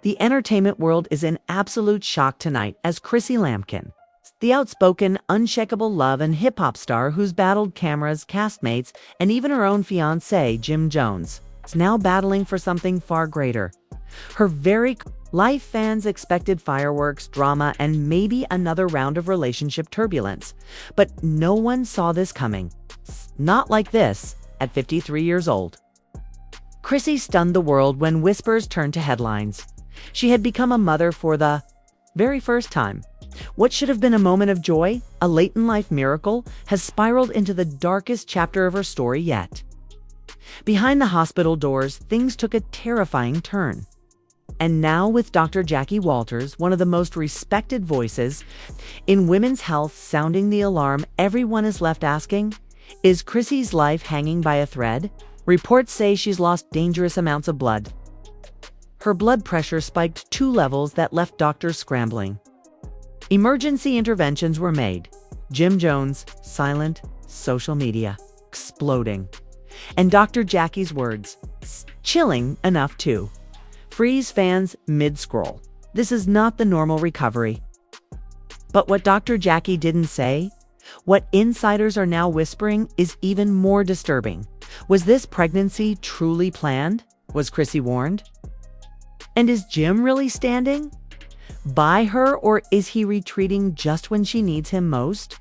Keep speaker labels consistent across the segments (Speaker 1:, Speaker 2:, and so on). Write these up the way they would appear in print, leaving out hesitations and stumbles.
Speaker 1: The entertainment world is in absolute shock tonight as Chrissy Lampkin, the outspoken, unshakable love and hip-hop star who's battled cameras, castmates, and even her own fiancé, Jim Jones, is now battling for something far greater. Her very life fans expected fireworks, drama, and maybe another round of relationship turbulence. But no one saw this coming. Not like this, at 53 years old. Chrissy stunned the world when whispers turned to headlines. She had become a mother for the very first time. What should have been a moment of joy, a late-in-life miracle, has spiraled into the darkest chapter of her story yet. Behind the hospital doors, things took a terrifying turn. And now, with Dr. Jackie Walters, one of the most respected voices in women's health, sounding the alarm, everyone is left asking, is Chrissy's life hanging by a thread? Reports say she's lost dangerous amounts of blood. Her blood pressure spiked 2 levels that left doctors scrambling. Emergency interventions were made. Jim Jones, silent, social media, exploding. And Dr. Jackie's words, chilling enough too. Freeze fans mid-scroll. This is not the normal recovery. But what Dr. Jackie didn't say, what insiders are now whispering, is even more disturbing. Was this pregnancy truly planned? Was Chrissy warned? And is Jim really standing by her, or is he retreating just when she needs him most?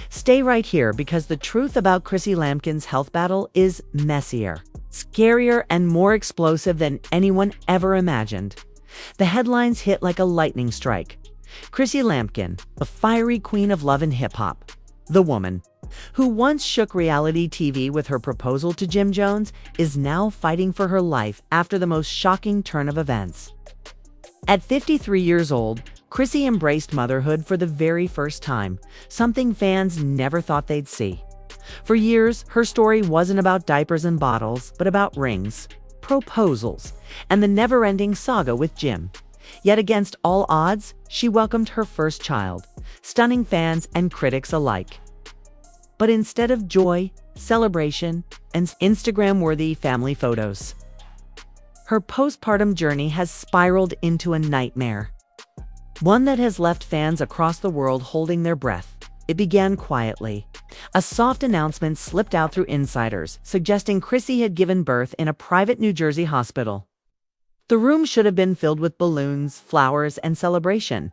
Speaker 1: Stay right here, because the truth about Chrissy Lampkin's health battle is messier, scarier, and more explosive than anyone ever imagined. The headlines hit like a lightning strike. Chrissy Lampkin, the fiery queen of love and hip-hop, the woman who once shook reality TV with her proposal to Jim Jones, is now fighting for her life after the most shocking turn of events. At 53 years old, Chrissy embraced motherhood for the very first time, something fans never thought they'd see. For years, her story wasn't about diapers and bottles, but about rings, proposals, and the never-ending saga with Jim. Yet against all odds, she welcomed her first child, stunning fans and critics alike. But instead of joy, celebration, and Instagram-worthy family photos, her postpartum journey has spiraled into a nightmare. One that has left fans across the world holding their breath. It began quietly. A soft announcement slipped out through insiders, suggesting Chrissy had given birth in a private New Jersey hospital. The room should have been filled with balloons, flowers, and celebration.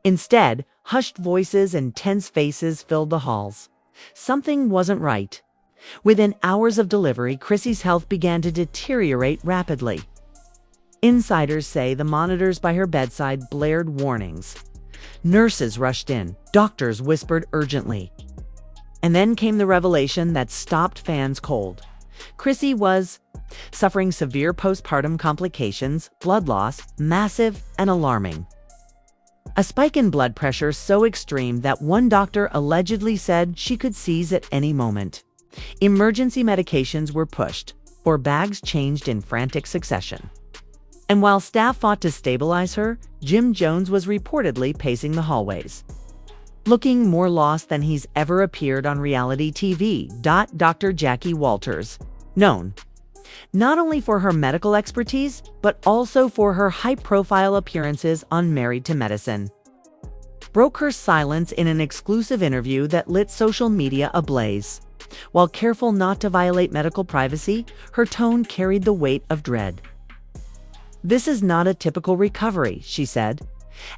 Speaker 1: Instead, hushed voices and tense faces filled the halls. Something wasn't right. Within hours of delivery, Chrissy's health began to deteriorate rapidly. Insiders say the monitors by her bedside blared warnings. Nurses rushed in. Doctors whispered urgently. And then came the revelation that stopped fans cold. Chrissy was suffering severe postpartum complications, blood loss, massive and alarming. A spike in blood pressure so extreme that one doctor allegedly said she could seize at any moment. Emergency medications were pushed, or bags changed in frantic succession. And while staff fought to stabilize her, Jim Jones was reportedly pacing the hallways, looking more lost than he's ever appeared on reality TV. Dr. Jackie Walters, known not only for her medical expertise, but also for her high-profile appearances on Married to Medicine, broke her silence in an exclusive interview that lit social media ablaze. While careful not to violate medical privacy, her tone carried the weight of dread. "This is not a typical recovery," she said.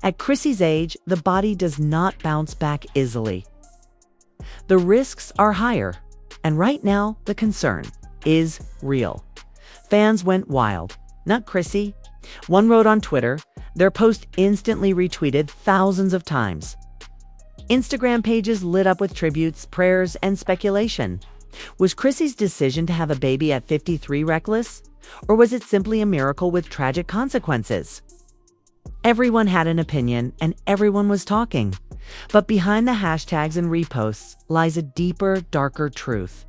Speaker 1: "At Chrissy's age, the body does not bounce back easily. The risks are higher, and right now, the concern is real." Fans went wild. "Not Chrissy," one wrote on Twitter. Their post instantly retweeted thousands of times. Instagram pages lit up with tributes, prayers, and speculation. Was Chrissy's decision to have a baby at 53 reckless? Or was it simply a miracle with tragic consequences? Everyone had an opinion, and everyone was talking. But behind the hashtags and reposts lies a deeper, darker truth.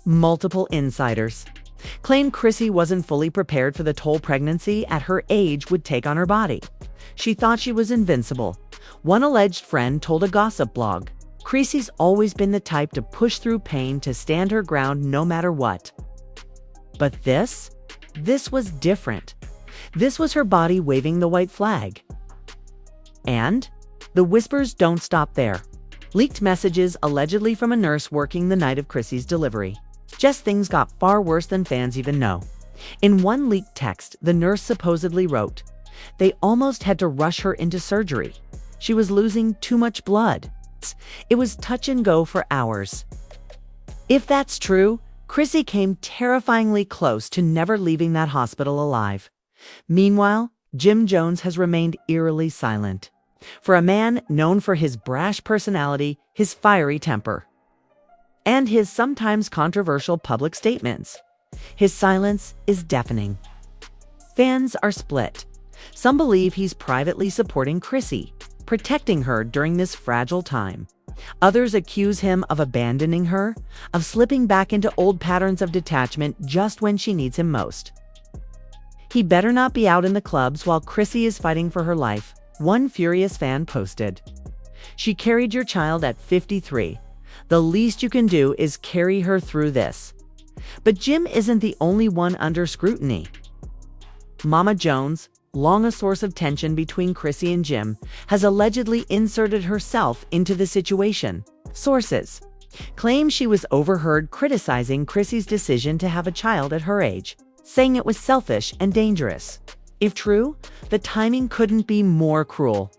Speaker 1: Multiple insiders claimed Chrissy wasn't fully prepared for the toll pregnancy at her age would take on her body. She thought she was invincible. One alleged friend told a gossip blog, "Chrissy's always been the type to push through pain, to stand her ground no matter what." But this was different. This was her body waving the white flag. And the whispers don't stop there. Leaked messages allegedly from a nurse working the night of Chrissy's delivery. Just things got far worse than fans even know. In one leaked text, the nurse supposedly wrote, "They almost had to rush her into surgery. She was losing too much blood." It was touch and go for hours. If that's true, Chrissy came terrifyingly close to never leaving that hospital alive. Meanwhile, Jim Jones has remained eerily silent. For a man known for his brash personality, his fiery temper, and his sometimes controversial public statements, his silence is deafening. Fans are split. Some believe he's privately supporting Chrissy, protecting her during this fragile time. Others accuse him of abandoning her, of slipping back into old patterns of detachment just when she needs him most. "He better not be out in the clubs while Chrissy is fighting for her life," one furious fan posted. "She carried your child at 53. The least you can do is carry her through this." But Jim isn't the only one under scrutiny. Mama Jones, long a source of tension between Chrissy and Jim, has allegedly inserted herself into the situation. Sources claim she was overheard criticizing Chrissy's decision to have a child at her age, saying it was selfish and dangerous. If true, the timing couldn't be more cruel.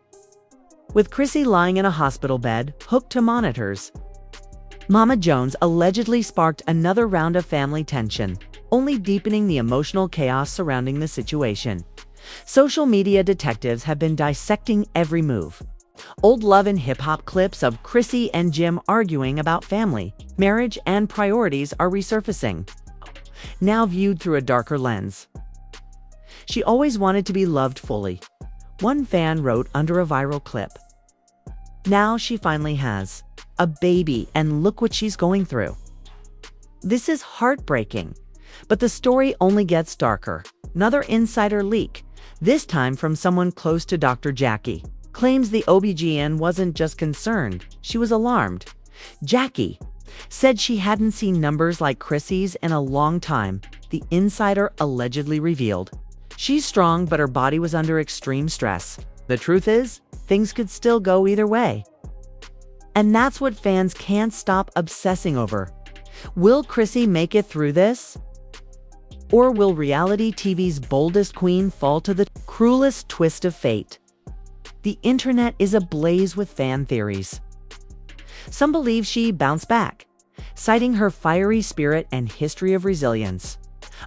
Speaker 1: With Chrissy lying in a hospital bed, hooked to monitors, Mama Jones allegedly sparked another round of family tension, only deepening the emotional chaos surrounding the situation. Social media detectives have been dissecting every move. Old love and hip-hop clips of Chrissy and Jim arguing about family, marriage, and priorities are resurfacing, now viewed through a darker lens. "She always wanted to be loved fully," one fan wrote under a viral clip. "Now she finally has a baby, and look what she's going through." This is heartbreaking, but the story only gets darker. Another insider leak, this time from someone close to Dr. Jackie, claims the OBGYN wasn't just concerned, she was alarmed. Jackie said she hadn't seen numbers like Chrissy's in a long time, the insider allegedly revealed. "She's strong, but her body was under extreme stress. The truth is, things could still go either way." And that's what fans can't stop obsessing over. Will Chrissy make it through this? Or will reality TV's boldest queen fall to the cruelest twist of fate? The internet is ablaze with fan theories. Some believe she bounced back, citing her fiery spirit and history of resilience.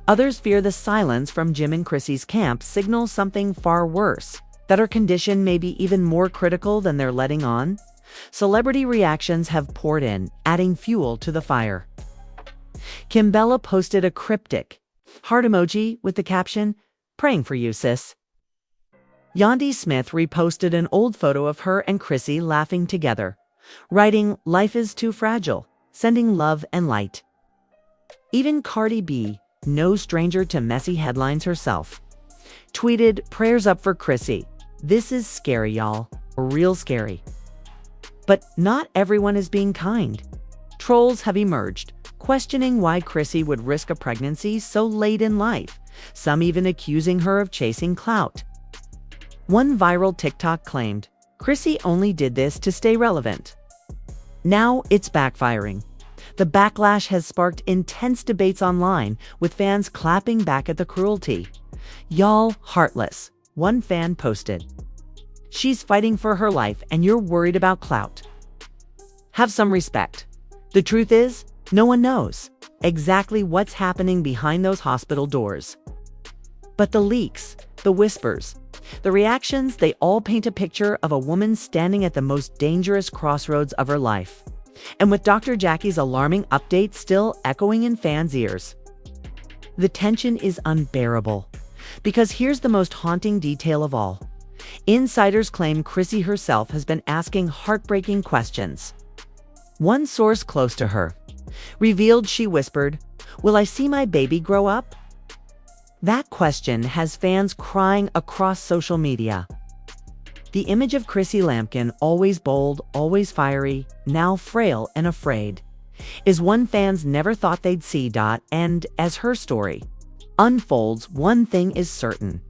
Speaker 1: Others fear the silence from Jim and Chrissy's camp signals something far worse, that her condition may be even more critical than they're letting on. Celebrity reactions have poured in, adding fuel to the fire. Kimbella posted a cryptic heart emoji with the caption, "Praying for you, sis." Yandy Smith reposted an old photo of her and Chrissy laughing together, writing, "Life is too fragile," sending love and light. Even Cardi B, no stranger to messy headlines herself, tweeted, "Prayers up for Chrissy. This is scary, y'all. Real scary." But not everyone is being kind. Trolls have emerged, questioning why Chrissy would risk a pregnancy so late in life, some even accusing her of chasing clout. One viral TikTok claimed, Chrissy only did this to stay relevant. Now it's backfiring. The backlash has sparked intense debates online, with fans clapping back at the cruelty. "Y'all heartless," one fan posted. "She's fighting for her life and you're worried about clout. Have some respect." The truth is, no one knows exactly what's happening behind those hospital doors. But the leaks, the whispers, the reactions, they all paint a picture of a woman standing at the most dangerous crossroads of her life. And with Dr. Jackie's alarming update still echoing in fans' ears, the tension is unbearable. Because here's the most haunting detail of all. Insiders claim Chrissy herself has been asking heartbreaking questions. One source close to her revealed she whispered, "Will I see my baby grow up?" That question has fans crying across social media. The image of Chrissy Lampkin, always bold, always fiery, now frail and afraid, is one fans never thought they'd see. And as her story unfolds, one thing is certain.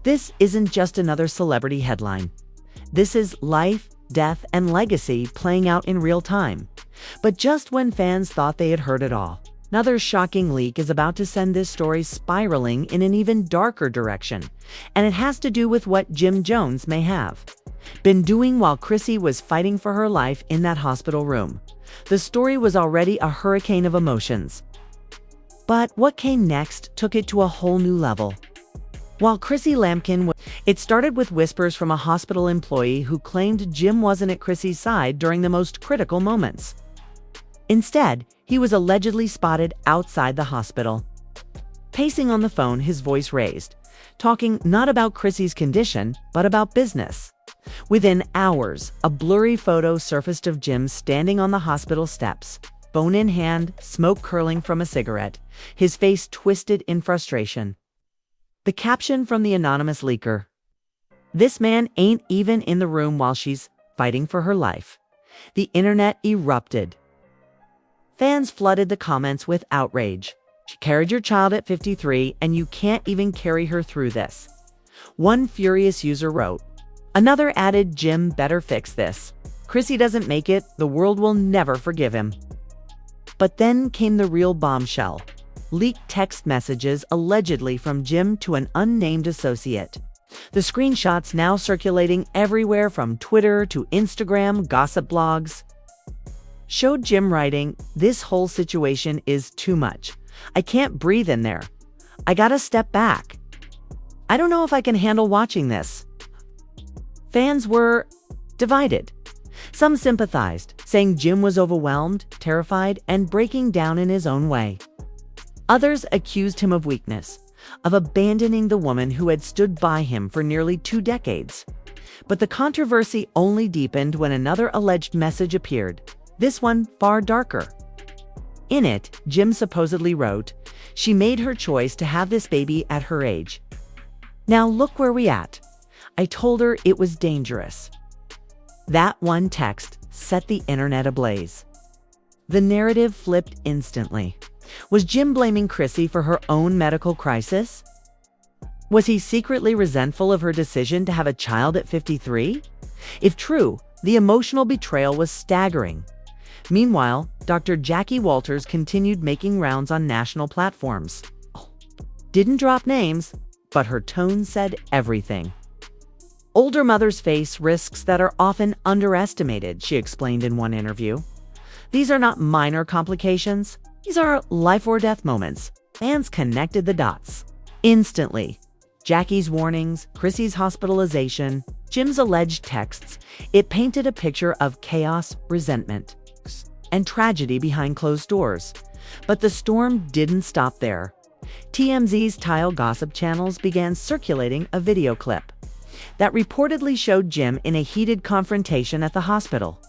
Speaker 1: This isn't just another celebrity headline. This is life, death, and legacy playing out in real time. But just when fans thought they had heard it all, another shocking leak is about to send this story spiraling in an even darker direction, and it has to do with what Jim Jones may have been doing while Chrissy was fighting for her life in that hospital room. The story was already a hurricane of emotions. But what came next took it to a whole new level. While Chrissy Lampkin it started with whispers from a hospital employee who claimed Jim wasn't at Chrissy's side during the most critical moments. Instead, he was allegedly spotted outside the hospital, pacing on the phone, his voice raised, talking not about Chrissy's condition, but about business. Within hours, a blurry photo surfaced of Jim standing on the hospital steps, phone in hand, smoke curling from a cigarette, his face twisted in frustration. The caption from the anonymous leaker: "This man ain't even in the room while she's fighting for her life." The internet erupted. Fans flooded the comments with outrage. "She carried your child at 53, and you can't even carry her through this." One furious user wrote. Another added, "Jim better fix this. Chrissy doesn't make it, the world will never forgive him." But then came the real bombshell. Leaked text messages allegedly from Jim to an unnamed associate. The screenshots now circulating everywhere from Twitter to Instagram gossip blogs showed Jim writing, "This whole situation is too much. I can't breathe in there. I gotta step back. I don't know if I can handle watching this." Fans were divided. Some sympathized, saying Jim was overwhelmed, terrified, and breaking down in his own way. Others accused him of weakness, of abandoning the woman who had stood by him for nearly 2 decades. But the controversy only deepened when another alleged message appeared, this one far darker. In it, Jim supposedly wrote, "She made her choice to have this baby at her age. Now look where we at. I told her it was dangerous." That one text set the internet ablaze. The narrative flipped instantly. Was Jim blaming Chrissy for her own medical crisis? Was he secretly resentful of her decision to have a child at 53? If true, the emotional betrayal was staggering. Meanwhile, Dr. Jackie Walters continued making rounds on national platforms. Didn't drop names, but her tone said everything. "Older mothers face risks that are often underestimated," she explained in one interview. "These are not minor complications. These are life or death moments." Fans connected the dots instantly. Jackie's warnings, Chrissy's hospitalization, Jim's alleged texts. It painted a picture of chaos, resentment, and tragedy behind closed doors. But the storm didn't stop there. TMZ's tile gossip channels began circulating a video clip that reportedly showed Jim in a heated confrontation at the hospital.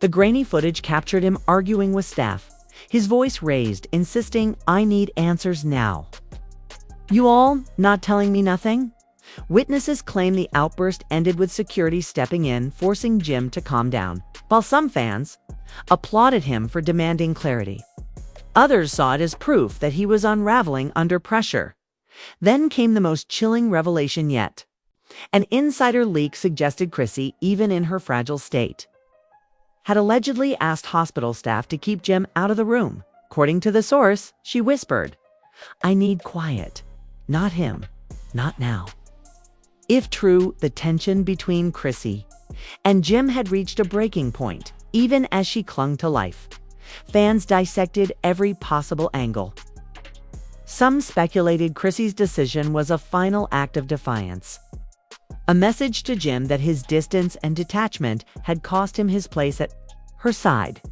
Speaker 1: The grainy footage captured him arguing with staff, his voice raised, insisting, "I need answers now. You all not telling me nothing?" Witnesses claim the outburst ended with security stepping in, forcing Jim to calm down, while some fans applauded him for demanding clarity. Others saw it as proof that he was unraveling under pressure. Then came the most chilling revelation yet. An insider leak suggested Chrissy, even in her fragile state, had allegedly asked hospital staff to keep Jim out of the room. According to the source, she whispered, "I need quiet. Not him. Not now." If true, the tension between Chrissy and Jim had reached a breaking point, even as she clung to life. Fans dissected every possible angle. Some speculated Chrissy's decision was a final act of defiance, a message to Jim that his distance and detachment had cost him his place at her side.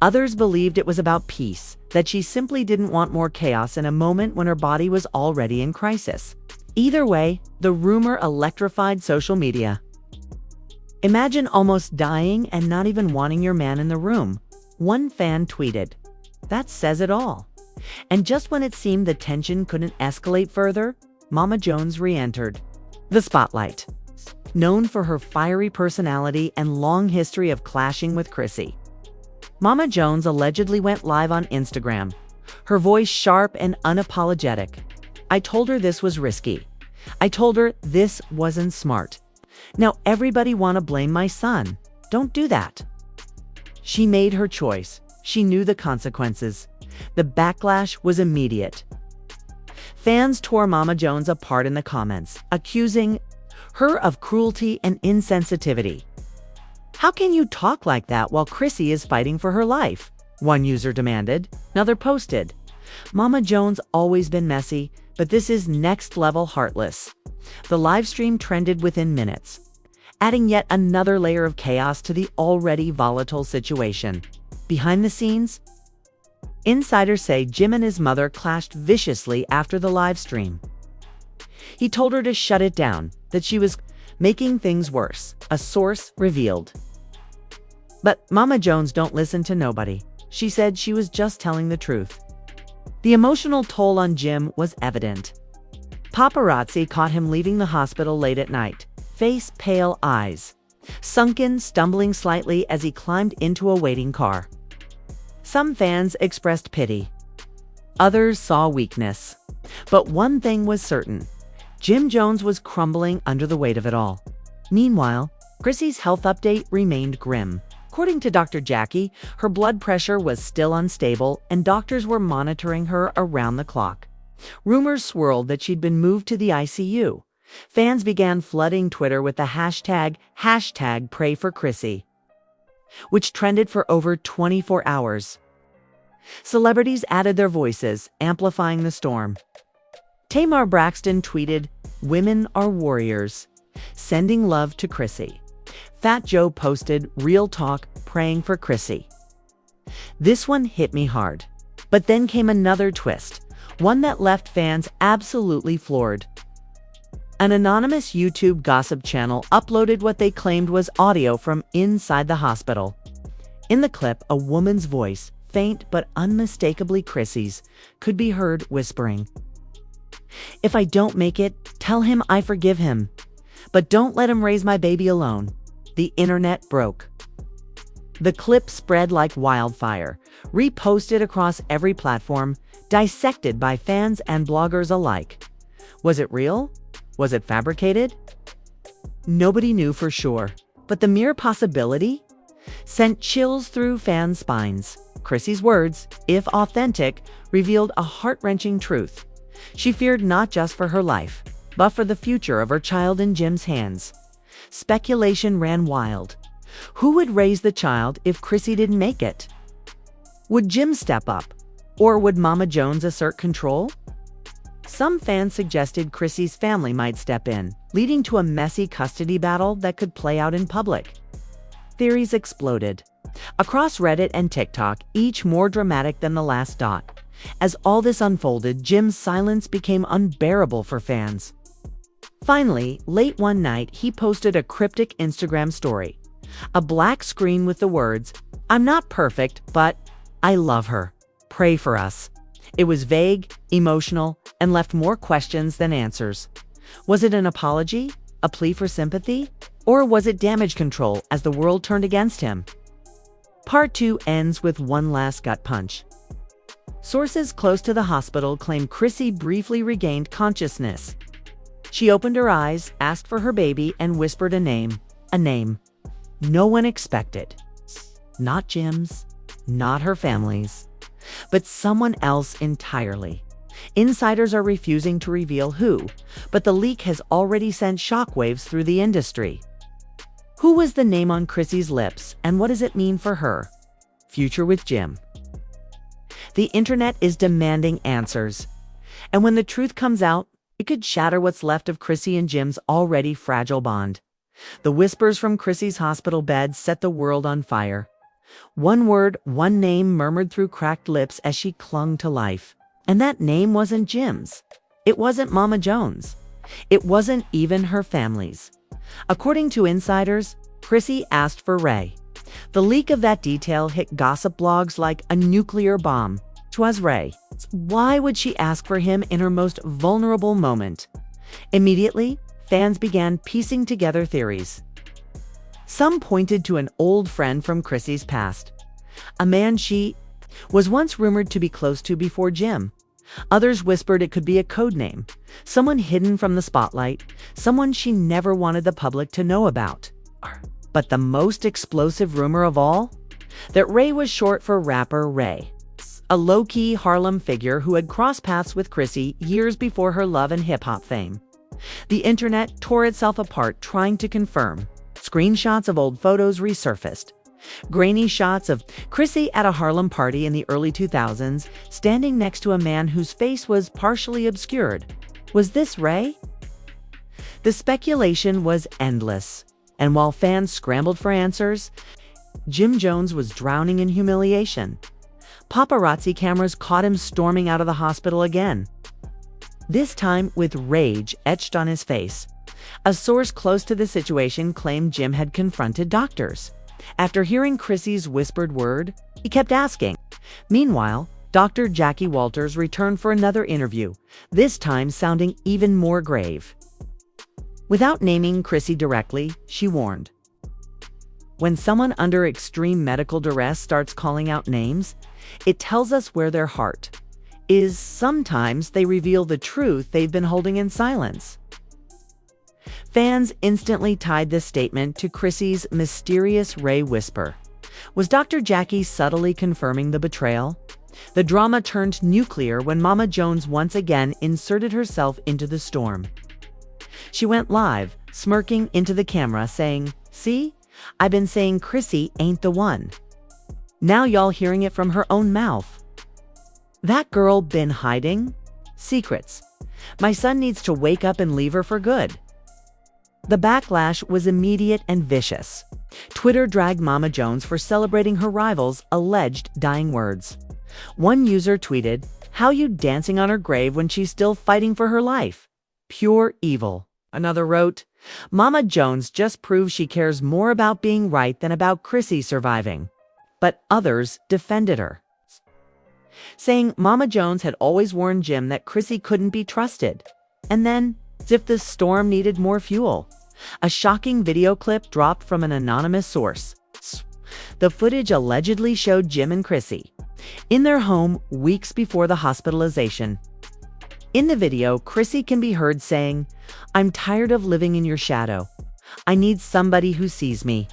Speaker 1: Others believed it was about peace, that she simply didn't want more chaos in a moment when her body was already in crisis. Either way, the rumor electrified social media. "Imagine almost dying and not even wanting your man in the room," one fan tweeted. "That says it all." And just when it seemed the tension couldn't escalate further, Mama Jones re-entered the spotlight. Known for her fiery personality and long history of clashing with Chrissy, Mama Jones allegedly went live on Instagram, her voice sharp and unapologetic. "I told her this was risky. I told her this wasn't smart. Now everybody wanna blame my son. Don't do that. She made her choice. She knew the consequences. The backlash was immediate. Fans tore Mama Jones apart in the comments, accusing her of cruelty and insensitivity. How can you talk like that while Chrissy is fighting for her life? One user demanded. Another posted, Mama Jones always been messy, but this is next level heartless. The live stream trended within minutes, adding yet another layer of chaos to the already volatile situation. Behind the scenes, insiders say Jim and his mother clashed viciously after the live stream. He told her to shut it down, that she was making things worse, a source revealed. But Mama Jones don't listen to nobody. She said she was just telling the truth. The emotional toll on Jim was evident. Paparazzi caught him leaving the hospital late at night, face pale, eyes sunken, stumbling slightly as he climbed into a waiting car. Some fans expressed pity. Others saw weakness. But one thing was certain. Jim Jones was crumbling under the weight of it all. Meanwhile, Chrissy's health update remained grim. According to Dr. Jackie, her blood pressure was still unstable and doctors were monitoring her around the clock. Rumors swirled that she'd been moved to the ICU. Fans began flooding Twitter with the hashtag #PrayForChrissy, which trended for over 24 hours. Celebrities added their voices, amplifying the storm. Tamar Braxton tweeted, "Women are warriors," sending love to Chrissy. Fat Joe posted, "Real talk, praying for Chrissy." This one hit me hard. But then came another twist, one that left fans absolutely floored. An anonymous YouTube gossip channel uploaded what they claimed was audio from inside the hospital. In the clip, a woman's voice, faint but unmistakably Chrissy's, could be heard whispering, "If I don't make it, tell him I forgive him. But don't let him raise my baby alone." The internet broke. The clip spread like wildfire, reposted across every platform, dissected by fans and bloggers alike. Was it real? Was it fabricated? Nobody knew for sure, but the mere possibility sent chills through fans' spines. Chrissy's words, if authentic, revealed a heart-wrenching truth. She feared not just for her life, but for the future of her child in Jim's hands. Speculation ran wild. Who would raise the child if Chrissy didn't make it? Would Jim step up? Or would Mama Jones assert control? Some fans suggested Chrissy's family might step in, leading to a messy custody battle that could play out in public. Theories exploded. Across Reddit and TikTok, each more dramatic than the last dot. As all this unfolded, Jim's silence became unbearable for fans. Finally, late one night, he posted a cryptic Instagram story. A black screen with the words, "I'm not perfect, but I love her. Pray for us." It was vague, emotional, and left more questions than answers. Was it an apology? A plea for sympathy? Or was it damage control as the world turned against him? Part 2 ends with one last gut punch. Sources close to the hospital claim Chrissy briefly regained consciousness. She opened her eyes, asked for her baby, and whispered a name. A name no one expected. Not Jim's, not her family's, but someone else entirely. Insiders are refusing to reveal who, but the leak has already sent shockwaves through the industry. Who was the name on Chrissy's lips, and what does it mean for her future with Jim? The internet is demanding answers, and when the truth comes out, it could shatter what's left of Chrissy and Jim's already fragile bond. The whispers from Chrissy's hospital bed set the world on fire. One word, one name murmured through cracked lips as she clung to life. And that name wasn't Jim's. It wasn't Mama Jones. It wasn't even her family's. According to insiders, Chrissy asked for Ray. The leak of that detail hit gossip blogs like a nuclear bomb. 'Twas Ray. Why would she ask for him in her most vulnerable moment? Immediately, fans began piecing together theories. Some pointed to an old friend from Chrissy's past, a man she was once rumored to be close to before Jim. Others whispered it could be a code name, someone hidden from the spotlight, someone she never wanted the public to know about. But the most explosive rumor of all? That Ray was short for rapper Ray, a low-key Harlem figure who had crossed paths with Chrissy years before her love and hip-hop fame. The internet tore itself apart trying to confirm. Screenshots of old photos resurfaced. Grainy shots of Chrissy at a Harlem party in the early 2000s, standing next to a man whose face was partially obscured. Was this Ray? The speculation was endless, and while fans scrambled for answers, Jim Jones was drowning in humiliation. Paparazzi cameras caught him storming out of the hospital again, this time with rage etched on his face. A source close to the situation claimed Jim had confronted doctors. After hearing Chrissy's whispered word, he kept asking. Meanwhile, Dr. Jackie Walters returned for another interview, this time sounding even more grave. Without naming Chrissy directly, she warned, "When someone under extreme medical duress starts calling out names, it tells us where their heart is. Sometimes they reveal the truth they've been holding in silence." Fans instantly tied this statement to Chrissy's mysterious Ray whisper. Was Dr. Jackie subtly confirming the betrayal? The drama turned nuclear when Mama Jones once again inserted herself into the storm. She went live, smirking into the camera, saying, "See? I've been saying Chrissy ain't the one. Now y'all hearing it from her own mouth. That girl been hiding secrets. My son needs to wake up and leave her for good." The backlash was immediate and vicious. Twitter dragged Mama Jones for celebrating her rival's alleged dying words. One user tweeted, "How you dancing on her grave when she's still fighting for her life? Pure evil." Another wrote, "Mama Jones just proves she cares more about being right than about Chrissy surviving." But others defended her, saying Mama Jones had always warned Jim that Chrissy couldn't be trusted. And then, as if the storm needed more fuel, a shocking video clip dropped from an anonymous source. The footage allegedly showed Jim and Chrissy in their home weeks before the hospitalization. In the video, Chrissy can be heard saying, "I'm tired of living in your shadow. I need somebody who sees me."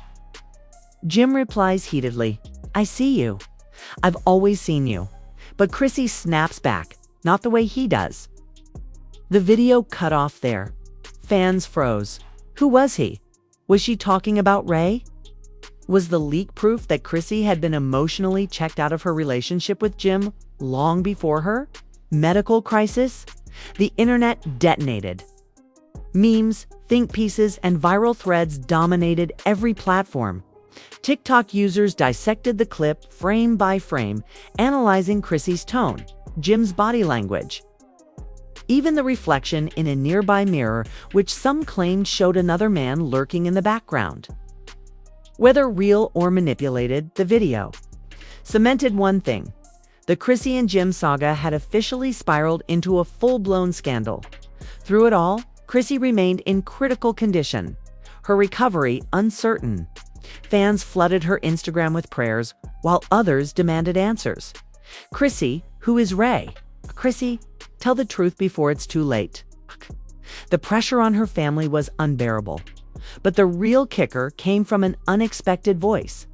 Speaker 1: Jim replies heatedly, "I see you. I've always seen you." But Chrissy snaps back, not the way he does. The video cut off there. Fans froze. Who was he? Was she talking about Ray? Was the leak proof that Chrissy had been emotionally checked out of her relationship with Jim long before her medical crisis? The internet detonated. Memes, think pieces, and viral threads dominated every platform. TikTok users dissected the clip frame by frame, analyzing Chrissy's tone, Jim's body language, even the reflection in a nearby mirror, which some claimed showed another man lurking in the background. Whether real or manipulated, the video cemented one thing: the Chrissy and Jim saga had officially spiraled into a full-blown scandal. Through it all, Chrissy remained in critical condition, her recovery uncertain. Fans flooded her Instagram with prayers, while others demanded answers. Chrissy, who is Ray? Chrissy, tell the truth before it's too late. The pressure on her family was unbearable. But the real kicker came from an unexpected voice.